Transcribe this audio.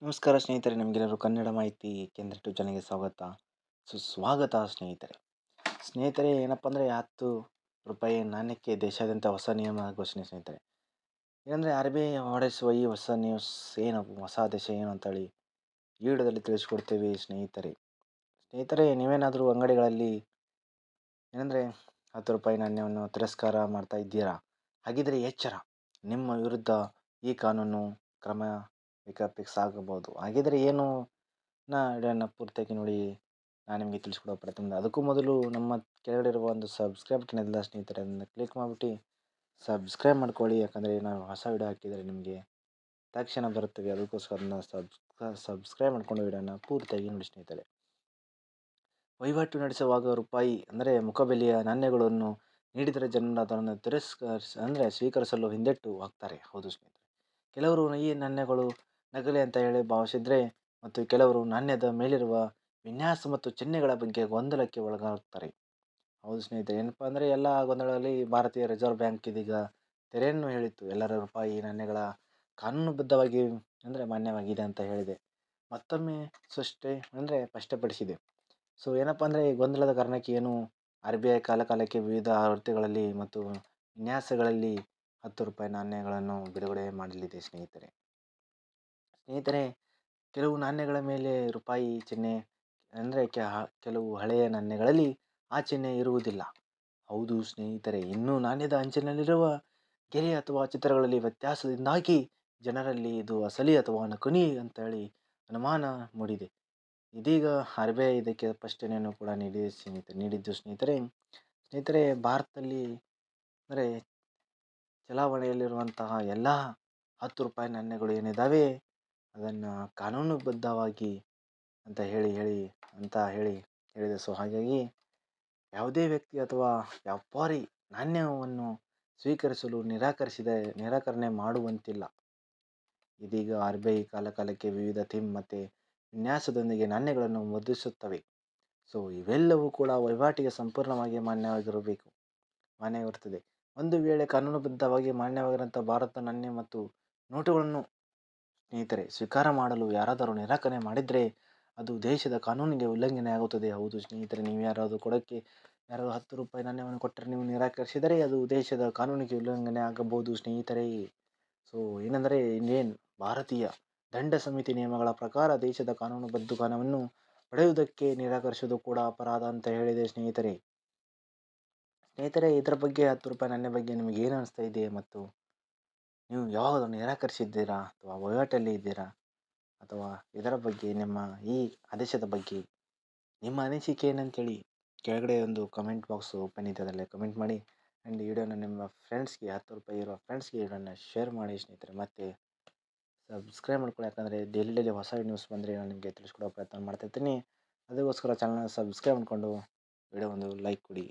ನಮಸ್ಕಾರ ಸ್ನೇಹಿತರೆ, ನಿಮಗೆಲ್ಲರೂ ಕನ್ನಡ ಮಾಹಿತಿ ಕೇಂದ್ರ ಯೂಟ್ಯೂಬ್ ಚಾನಲ್ಗೆ ಸ್ವಾಗತ ಸುಸ್ವಾಗತ ಸ್ನೇಹಿತರೆ. ಏನಪ್ಪ ಅಂದರೆ ₹10 ನಾಣ್ಯಕ್ಕೆ ದೇಶಾದ್ಯಂತ ಹೊಸ ನಿಯಮ ಘೋಷಣೆ ಸ್ನೇಹಿತರೆ. ಏನಂದರೆ RBI ಹೊರಡಿಸುವ ಈ ಹೊಸ ನ್ಯೂಸ್ ಏನು, ಹೊಸ ಆದೇಶ ಏನು ಅಂತೇಳಿ ಈ ವಿಡಿಯೋದಲ್ಲಿ ತಿಳಿಸ್ಕೊಡ್ತೀವಿ ಸ್ನೇಹಿತರೆ. ನೀವೇನಾದರೂ ಅಂಗಡಿಗಳಲ್ಲಿ ಏನಂದರೆ ₹10 ನಾಣ್ಯವನ್ನು ತಿರಸ್ಕಾರ ಮಾಡ್ತಾ ಇದ್ದೀರಾ? ಹಾಗಿದ್ರೆ ಎಚ್ಚರ, ನಿಮ್ಮ ವಿರುದ್ಧ ಈ ಕಾನೂನು ಕ್ರಮ ಫಿಕ್ಸ್ ಆಗಬಹುದು. ಹಾಗಿದ್ರೆ ಏನು ವಿಡಿಯೋನ ಪೂರ್ತಿಯಾಗಿ ನೋಡಿ, ನಾನು ನಿಮಗೆ ತಿಳಿಸ್ಕೊಡೋ ಪ್ರಯತ್ನ. ಅದಕ್ಕೂ ಮೊದಲು ನಮ್ಮ ಕೆಳಗಡೆ ಇರುವ ಒಂದು ಸಬ್ಸ್ಕ್ರೈಬ್ ಬಟನ್ ಇಲ್ಲ ಸ್ನೇಹಿತರೆ, ಅದನ್ನು ಕ್ಲಿಕ್ ಮಾಡಿಬಿಟ್ಟು ಸಬ್ಸ್ಕ್ರೈಬ್ ಮಾಡ್ಕೊಳ್ಳಿ. ಯಾಕಂದರೆ ನಾವು ಹೊಸ ವಿಡಿಯೋ ಹಾಕಿದರೆ ನಿಮಗೆ ತಕ್ಷಣ ಬರುತ್ತವೆ. ಅದಕ್ಕೋಸ್ಕರ ಅದನ್ನು ಸಬ್ಸ್ಕ್ರೈಬ್ ಮಾಡ್ಕೊಂಡು ವಿಡಿಯೋನ ಪೂರ್ತಿಯಾಗಿ ನೋಡಿ ಸ್ನೇಹಿತರೆ. ವಹಿವಾಟು ನಡೆಸುವಾಗ ರೂಪಾಯಿ ಅಂದರೆ ಮುಖಬೆಲೆಯ ನಾಣ್ಯಗಳನ್ನು ನೀಡಿದರೆ ಜನರು ಅದನ್ನು ಸ್ವೀಕರಿಸಲು ಹಿಂದೆಟ್ಟು ಹಾಕ್ತಾರೆ. ಹೌದು ಸ್ನೇಹಿತರೆ, ಕೆಲವರು ಈ ನಾಣ್ಯಗಳು ನಕಲಿ ಅಂತ ಹೇಳಿ ಭಾವಿಸಿದರೆ ಮತ್ತು ಕೆಲವರು ನಾಣ್ಯದ ಮೇಲಿರುವ ವಿನ್ಯಾಸ ಮತ್ತು ಚಿಹ್ನೆಗಳ ಬಗ್ಗೆ ಗೊಂದಲಕ್ಕೆ ಒಳಗಾಗ್ತಾರೆ. ಹೌದು ಸ್ನೇಹಿತರೆ, ಏನಪ್ಪ ಅಂದರೆ ಎಲ್ಲ ಗೊಂದಲಗಳಲ್ಲಿ ಭಾರತೀಯ ರಿಸರ್ವ್ ಬ್ಯಾಂಕ್ ಇದೀಗ ತೆರೆಯನ್ನು ಹೇಳಿತ್ತು. ಎಲ್ಲರ ರೂಪಾಯಿ ನಾಣ್ಯಗಳ ಕಾನೂನುಬದ್ಧವಾಗಿ ಮಾನ್ಯವಾಗಿದೆ ಅಂತ ಹೇಳಿದೆ. ಮತ್ತೊಮ್ಮೆ ಸ್ಪಷ್ಟಪಡಿಸಿದೆ. ಸೊ ಏನಪ್ಪ ಅಂದರೆ ಈ ಗೊಂದಲದ ಕಾರಣಕ್ಕೆ ಏನು, RBI ಕಾಲಕಾಲಕ್ಕೆ ವಿವಿಧ ಆವೃತ್ತಿಗಳಲ್ಲಿ ಮತ್ತು ವಿನ್ಯಾಸಗಳಲ್ಲಿ ₹10 ನಾಣ್ಯಗಳನ್ನು ಬಿಡುಗಡೆ ಮಾಡಲಿದೆ ಸ್ನೇಹಿತರೆ. ಕೆಲವು ನಾಣ್ಯಗಳ ಮೇಲೆ ರೂಪಾಯಿ ಚಿಹ್ನೆ ಕೆಲವು ಹಳೆಯ ನಾಣ್ಯಗಳಲ್ಲಿ ಆ ಚಿಹ್ನೆ ಇರುವುದಿಲ್ಲ. ಹೌದು ಸ್ನೇಹಿತರೆ, ಇನ್ನು ನಾಣ್ಯದ ಅಂಚಿನಲ್ಲಿರುವ ಗೆರೆ ಅಥವಾ ಚಿತ್ರಗಳಲ್ಲಿ ವ್ಯತ್ಯಾಸದಿಂದಾಗಿ ಜನರಲ್ಲಿ ಇದು ಅಸಲಿ ಅಥವಾ ನಕಲಿ ಅಂತೇಳಿ ಅನುಮಾನ ಮೂಡಿದೆ. ಇದೀಗ RBI ಇದಕ್ಕೆ ಸ್ಪಷ್ಟನೆಯನ್ನು ಕೂಡ ನೀಡಿದ್ದು ಸ್ನೇಹಿತರೆ. ಭಾರತದಲ್ಲಿ ಚಲಾವಣೆಯಲ್ಲಿರುವಂತಹ ಎಲ್ಲ ₹10 ನಾಣ್ಯಗಳು ಏನಿದ್ದಾವೆ ಅದನ್ನು ಕಾನೂನುಬದ್ಧವಾಗಿ ಅಂತ ಹೇಳಿದೆ. ಸೊ ಹಾಗಾಗಿ ಯಾವುದೇ ವ್ಯಕ್ತಿ ಅಥವಾ ವ್ಯಾಪಾರಿ ನಾಣ್ಯವನ್ನು ಸ್ವೀಕರಿಸಲು ನಿರಾಕರಣೆ ಮಾಡುವಂತಿಲ್ಲ. ಇದೀಗ RBI ಕಾಲಕಾಲಕ್ಕೆ ವಿವಿಧ ಥೀಮ್ ಮತ್ತು ವಿನ್ಯಾಸದೊಂದಿಗೆ ನಾಣ್ಯಗಳನ್ನು ಮುದ್ರಿಸುತ್ತವೆ. ಸೊ ಇವೆಲ್ಲವೂ ಕೂಡ ವಹಿವಾಟಿಗೆ ಸಂಪೂರ್ಣವಾಗಿ ಮಾನ್ಯವಾಗಿರುತ್ತದೆ. ಒಂದು ವೇಳೆ ಕಾನೂನುಬದ್ಧವಾಗಿ ಮಾನ್ಯವಾಗಿರುವಂಥ ಭಾರತ ನಾಣ್ಯ ಮತ್ತು ನೋಟುಗಳನ್ನು ಸ್ವೀಕಾರ ಮಾಡಲು ಯಾರಾದರೂ ನಿರಾಕರಣೆ ಮಾಡಿದರೆ ಅದು ದೇಶದ ಕಾನೂನಿಗೆ ಉಲ್ಲಂಘನೆ ಆಗುತ್ತದೆ. ಹೌದು ಸ್ನೇಹಿತರೆ, ನೀವು ಯಾರಾದರೂ ₹10 ನಾಣ್ಯವನ್ನು ಕೊಟ್ಟರೆ ನೀವು ನಿರಾಕರಿಸಿದರೆ ಅದು ದೇಶದ ಕಾನೂನಿಗೆ ಉಲ್ಲಂಘನೆ ಆಗಬಹುದು ಸ್ನೇಹಿತರೆ. ಸೊ ಏನಂದರೆ ಭಾರತೀಯ ದಂಡ ಸಮಿತಿ ನಿಯಮಗಳ ಪ್ರಕಾರ ದೇಶದ ಕಾನೂನುಬದ್ಧ ಹಣವನ್ನು ಪಡೆಯುವುದಕ್ಕೆ ನಿರಾಕರಿಸುವುದು ಕೂಡ ಅಪರಾಧ ಅಂತ ಹೇಳಿದೆ ಸ್ನೇಹಿತರೆ. ಇದರ ಬಗ್ಗೆ ₹10 ನಾಣ್ಯ ಬಗ್ಗೆ ನಿಮಗೆ ಏನು ಅನಿಸ್ತಾ ಇದೆ ಮತ್ತು ನೀವು ಯಾವಾಗಾದರೂ ನಿರಾಕರಿಸಿದ್ದೀರಾ ಅಥವಾ ವಹಿವಾಟಲ್ಲಿ ಇದ್ದೀರಾ ಅಥವಾ ಇದರ ಬಗ್ಗೆ ನಿಮ್ಮ ಈ ಆದೇಶದ ಬಗ್ಗೆ ನಿಮ್ಮ ಅನಿಸಿಕೆ ಏನಂತೇಳಿ ಕೆಳಗಡೆ ಒಂದು ಕಮೆಂಟ್ ಬಾಕ್ಸ್ ಓಪನ್ ಇದೆ, ಅದರಲ್ಲಿ ಕಮೆಂಟ್ ಮಾಡಿ. ಆ್ಯಂಡ್ ಈ ವಿಡಿಯೋನ ನಿಮ್ಮ ಫ್ರೆಂಡ್ಸ್ಗೆ ₹10 ಇರೋ ಫ್ರೆಂಡ್ಸ್ಗೆ ವಿಡಿಯೋನ ಶೇರ್ ಮಾಡಿ ಸ್ನೇಹಿತರೆ. ಮತ್ತು ಸಬ್ಸ್ಕ್ರೈಬ್ ಮಾಡ್ಕೊಳ್ಳಿ, ಯಾಕಂದರೆ ಡೈಲಿ ಹೊಸ ನ್ಯೂಸ್ ಬಂದರೆ ನಾನು ನಿಮಗೆ ತಿಳಿಸ್ಕೊಡೋ ಪ್ರಯತ್ನ ಮಾಡ್ತಾಯಿರ್ತೀನಿ. ಅದಕ್ಕೋಸ್ಕರ ಚಾನಲ್ನ ಸಬ್ಸ್ಕ್ರೈಬ್ ಮಾಡಿಕೊಂಡು ವಿಡಿಯೋ ಒಂದು ಲೈಕ್ ಕೊಡಿ.